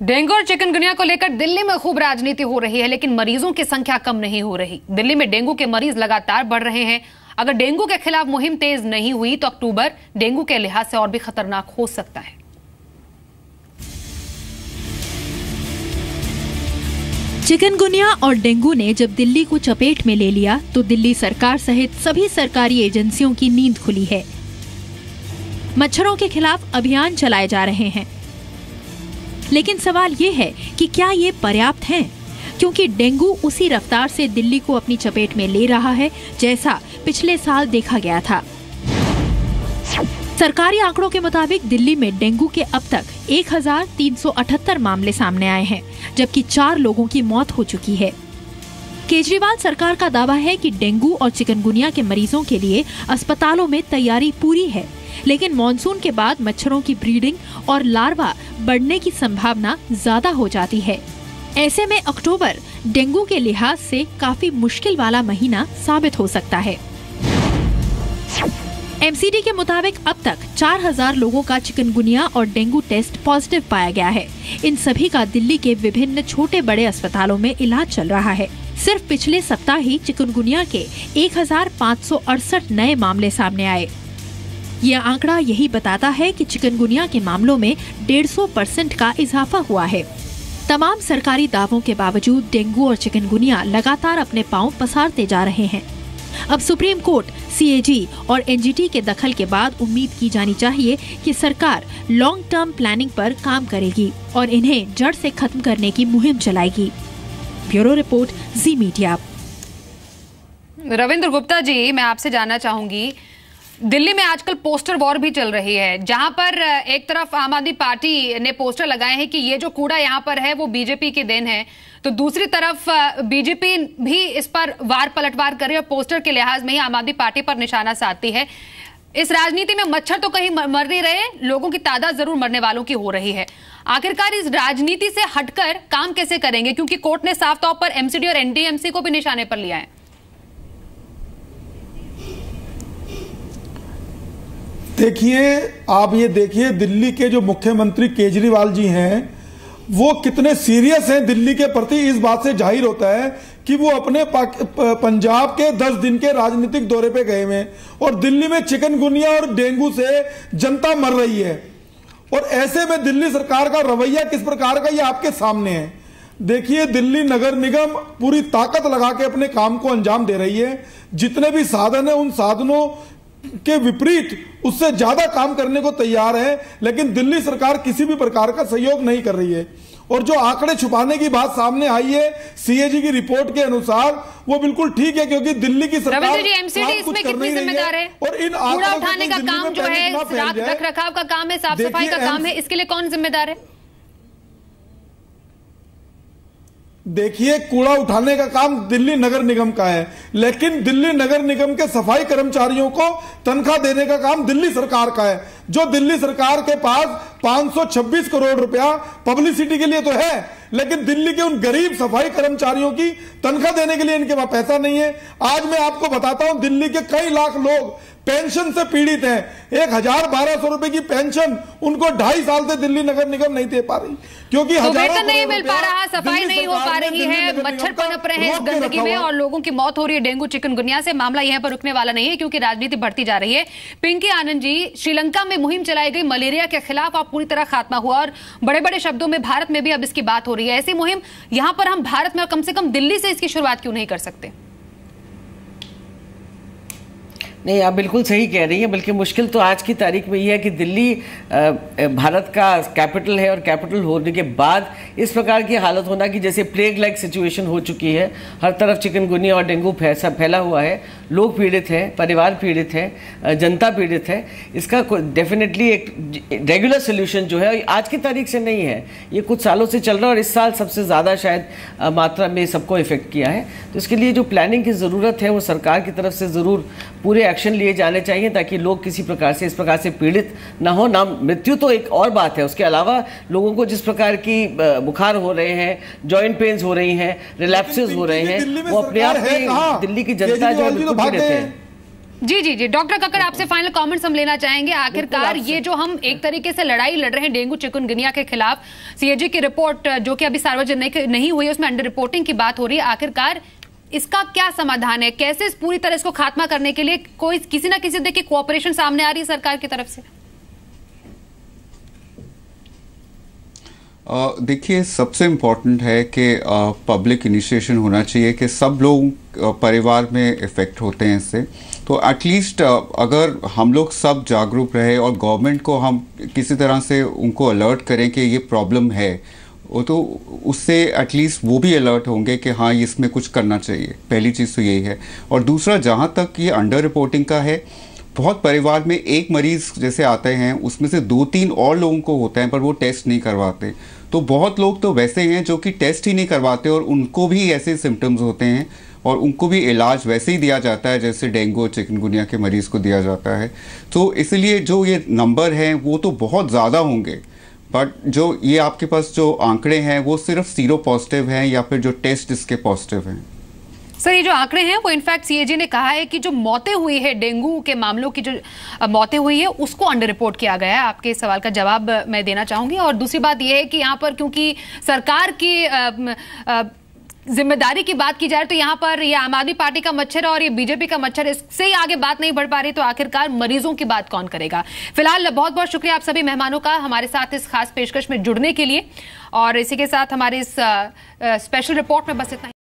Dengue और chikungunya को लेकर दिल्ली में खूब राजनीति हो रही है, लेकिन मरीजों की संख्या कम नहीं हो रही। दिल्ली में डेंगू के मरीज लगातार बढ़ रहे हैं। अगर डेंगू के खिलाफ मुहिम तेज नहीं हुई तो अक्टूबर डेंगू के लिहाज से और भी खतरनाक हो सकता है। चिकनगुनिया और डेंगू ने जब दिल्ली को चपेट में ले लिया तो दिल्ली सरकार सहित सभी सरकारी एजेंसियों की नींद खुली है। मच्छरों के खिलाफ अभियान चलाए जा रहे हैं, लेकिन सवाल ये है कि क्या ये पर्याप्त हैं? क्योंकि डेंगू उसी रफ्तार से दिल्ली को अपनी चपेट में ले रहा है जैसा पिछले साल देखा गया था। सरकारी आंकड़ों के मुताबिक दिल्ली में डेंगू के अब तक 1378 मामले सामने आए हैं, जबकि 4 लोगों की मौत हो चुकी है। केजरीवाल सरकार का दावा है कि डेंगू और चिकनगुनिया के मरीजों के लिए अस्पतालों में तैयारी पूरी है, लेकिन मॉनसून के बाद मच्छरों की ब्रीडिंग और लार्वा बढ़ने की संभावना ज्यादा हो जाती है। ऐसे में अक्टूबर डेंगू के लिहाज से काफी मुश्किल वाला महीना साबित हो सकता है। एमसीडी के मुताबिक अब तक 4000 लोगों का चिकनगुनिया और डेंगू टेस्ट पॉजिटिव पाया गया है। इन सभी का दिल्ली के विभिन्न छोटे बड़े अस्पतालों में इलाज चल रहा है। सिर्फ पिछले सप्ताह ही चिकनगुनिया के 1568 नए मामले सामने आए। यह आंकड़ा यही बताता है कि चिकनगुनिया के मामलों में 150% का इजाफा हुआ है। तमाम सरकारी दावों के बावजूद डेंगू और चिकनगुनिया लगातार अपने पांव पसारते जा रहे हैं। अब सुप्रीम कोर्ट, सीएजी और एनजीटी के दखल के बाद उम्मीद की जानी चाहिए कि सरकार लॉन्ग टर्म प्लानिंग पर काम करेगी और इन्हें जड़ से खत्म करने की मुहिम चलाएगी। ब्यूरो रिपोर्ट, जी मीडिया। रविंद्र गुप्ता जी, मैं आपसे जानना चाहूंगी, दिल्ली में आजकल पोस्टर वॉर भी चल रही है, जहां पर एक तरफ आम आदमी पार्टी ने पोस्टर लगाए हैं कि ये जो कूड़ा यहां पर है वो बीजेपी की देन है, तो दूसरी तरफ बीजेपी भी इस पर वार पलटवार कर रही है और पोस्टर के लिहाज में ही आम आदमी पार्टी पर निशाना साधती है। इस राजनीति में मच्छर तो कहीं मर नहीं रहे, लोगों की तादाद जरूर मरने वालों की हो रही है। आखिरकार इस राजनीति से हटकर काम कैसे करेंगे, क्योंकि कोर्ट ने साफ तौर पर एमसीडी और एनडीएमसी को भी निशाने पर लिया है। देखिए, आप ये देखिए, दिल्ली के जो मुख्यमंत्री केजरीवाल जी हैं वो कितने सीरियस हैं दिल्ली के प्रति, इस बात से जाहिर होता है कि वो अपने पंजाब के 10 दिन के राजनीतिक दौरे पे गए हुए हैं और दिल्ली में चिकनगुनिया और डेंगू से जनता मर रही है। और ऐसे में दिल्ली सरकार का रवैया किस प्रकार का, ये आपके सामने है। देखिए, दिल्ली नगर निगम पूरी ताकत लगा के अपने काम को अंजाम दे रही है। जितने भी साधन है उन साधनों के विपरीत उससे ज्यादा काम करने को तैयार है, लेकिन दिल्ली सरकार किसी भी प्रकार का सहयोग नहीं कर रही है। और जो आंकड़े छुपाने की बात सामने आई है सीएजी की रिपोर्ट के अनुसार, वो बिल्कुल ठीक है, क्योंकि दिल्ली की सरकार एमसीडी इसमें कितनी जिम्मेदार है? और इन कूड़ा उठाने का काम जो है, रख रखाव का काम है, साफ सफाई का काम है, इसके लिए कौन जिम्मेदार है? देखिए, कूड़ा उठाने का काम दिल्ली नगर निगम का है, लेकिन दिल्ली नगर निगम के सफाई कर्मचारियों को तनख्वाह देने का काम दिल्ली सरकार का है। जो दिल्ली सरकार के पास 526 करोड़ रुपया पब्लिसिटी के लिए तो है, लेकिन दिल्ली के उन गरीब सफाई कर्मचारियों की तनख्वाह देने के लिए इनके पास पैसा नहीं है। आज मैं आपको बताता हूं, दिल्ली के कई लाख लोग पेंशन से पीड़ित हैं। 1000-1200 रुपए की पेंशन उनको 2.5 साल से दिल्ली नगर निगम नहीं दे पा रही, क्योंकि वेतन नहीं मिल पा रहा, सफाई नहीं हो पा रही है, मच्छर पनप रहे हैं इस गंदगी में और लोगों की मौत हो रही है डेंगू चिकनगुनिया से। मामला यहां पर रुकने वाला नहीं है, क्योंकि राजनीति बढ़ती जा रही है। पिंकी आनंद जी, श्रीलंका में मुहिम चलाई गई मलेरिया के खिलाफ, अब पूरी तरह खात्मा हुआ और बड़े बड़े शब्दों में भारत में भी अब इसकी बात हो रही है। ऐसी मुहिम यहां पर हम भारत में कम से कम दिल्ली से इसकी शुरुआत क्यों नहीं कर सकते? नहीं, आप बिल्कुल सही कह रही हैं, बल्कि मुश्किल तो आज की तारीख में ये है कि दिल्ली भारत का कैपिटल है और कैपिटल होने के बाद इस प्रकार की हालत होना कि जैसे प्लेग लाइक सिचुएशन हो चुकी है। हर तरफ चिकनगुनिया और डेंगू फैला हुआ है, लोग पीड़ित हैं, परिवार पीड़ित हैं, जनता पीड़ित है। इसका डेफिनेटली एक रेगुलर सोल्यूशन जो है आज की तारीख से नहीं है, ये कुछ सालों से चल रहा है और इस साल सबसे ज़्यादा शायद मात्रा में सबको इफेक्ट किया है। तो इसके लिए जो प्लानिंग की ज़रूरत है वो सरकार की तरफ से ज़रूर पूरे एक्शन लिए जाने चाहिए, ताकि लोग किसी प्रकार से इस प्रकार से पीड़ित ना हो। ना मृत्यु तो एक और बात है, उसके अलावा लोगों को जिस प्रकार की बुखार हो रहे हैं, जॉइंट पेन्स हो रही हैं, रिलैप्सेस हो रहे हैं, वो अपने आप में दिल्ली की जनता जो है बिल्कुल पीड़ित है। जी जी जी, डॉक्टर कक्कड़, आपसे फाइनल कमेंट्स हम लेना चाहेंगे। आखिरकार ये जो हम एक तरीके से लड़ाई लड़ रहे हैं डेंगू चिकनगुनिया के खिलाफ, सीएजी की रिपोर्ट जो कि अभी सार्वजनिक नहीं हुई, उसमें अंडर रिपोर्टिंग की बात हो रही है, आखिरकार इसका क्या समाधान है? कैसे इस पूरी तरह इसको खात्मा करने के लिए कोई किसी ना किसी देखिए कोऑपरेशन सामने आ रही है सरकार की तरफ से? देखिए, सबसे इम्पोर्टेंट है कि पब्लिक इनिशिएशन होना चाहिए कि सब लोग परिवार में इफ़ेक्ट होते हैं इससे। तो एटलीस्ट अगर हम लोग सब जागरूक रहे और गवर्नमेंट को हम किसी तरह से उनको अलर्ट करें कि ये प्रॉब्लम है, वो तो उससे एटलीस्ट वो भी अलर्ट होंगे कि हाँ इसमें कुछ करना चाहिए। पहली चीज़ तो यही है। और दूसरा, जहाँ तक ये अंडर रिपोर्टिंग का है, बहुत परिवार में एक मरीज जैसे आते हैं उसमें से 2-3 और लोगों को होता है पर वो टेस्ट नहीं करवाते। तो बहुत लोग तो वैसे हैं जो कि टेस्ट ही नहीं करवाते और उनको भी ऐसे सिम्टम्स होते हैं और उनको भी इलाज वैसे ही दिया जाता है जैसे डेंगू और चिकनगुनिया के मरीज़ को दिया जाता है। तो इसलिए जो ये नंबर हैं वो तो बहुत ज़्यादा होंगे, बट जो ये आपके पास जो आंकड़े हैं वो सिर्फ सीरो पॉजिटिव हैं या फिर जो टेस्ट इसके पॉजिटिव हैं। सर, ये जो आंकड़े हैं वो इनफैक्ट सीएजी ने कहा है कि जो मौतें हुई है, डेंगू के मामलों की जो मौतें हुई है उसको अंडर रिपोर्ट किया गया है। आपके सवाल का जवाब मैं देना चाहूंगी। और दूसरी बात यह है कि यहाँ पर क्योंकि सरकार की जिम्मेदारी की बात की जाए तो यहाँ पर ये आम आदमी पार्टी का मच्छर और ये बीजेपी का मच्छर, इससे ही आगे बात नहीं बढ़ पा रही, तो आखिरकार मरीजों की बात कौन करेगा? फिलहाल बहुत बहुत शुक्रिया आप सभी मेहमानों का हमारे साथ इस खास पेशकश में जुड़ने के लिए। और इसी के साथ हमारे इस स्पेशल रिपोर्ट में बस इतना ही।